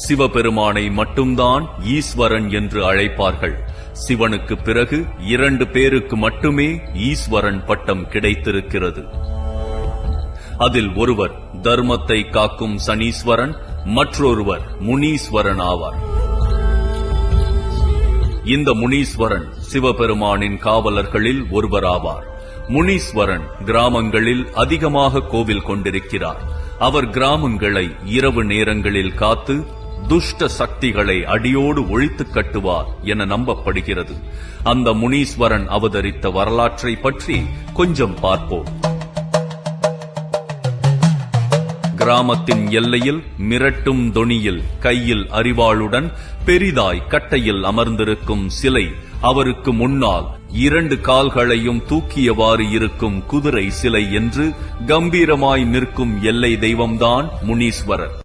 சிவபெருமானை மட்டும்தான் ஈஸ்வரன் என்று அழைப்பார்கள். சிவனுக்கு பிறகு 2 பேருக்கு மட்டுமே ஈஸ்வரன் பட்டம் கிடைத்திருக்கிறது. அதில் ஒருவர் தர்மத்தை காக்கும் சனீஸ்வரன், மற்றொருவர் முனீஸ்வரன் ஆவார். இந்த முனீஸ்வரன் சிவபெருமானின் காவலர்களில் ஒருவராவார். முனீஸ்வரன் கிராமங்களில் அதிகமாக கோவில் கொண்டிருக்கிறார். அவர் கிராமங்களை இரவு நேரங்களில் காத்து துஷ்ட சக்திகளை அடியோடு ஒழித்து கட்டுவார் என நம்பப்படுகிறது. அந்த முனீஸ்வரன் அவதரித்த வரலாற்றை பற்றி கொஞ்சம் பார்ப்போம். கிராமத்தின் எல்லையில் மிரட்டும் தொனியில் கையில் அரிவாளுடன் பெரிதாய் கட்டையில் அமர்ந்திருக்கும் சிலை, அவருக்கு முன்னால் 2 கால்களையும் தூக்கியவாறு இருக்கும் குதிரை சிலை என்று கம்பீரமாய் நிற்கும் எல்லை தெய்வம்தான் முனீஸ்வரர்.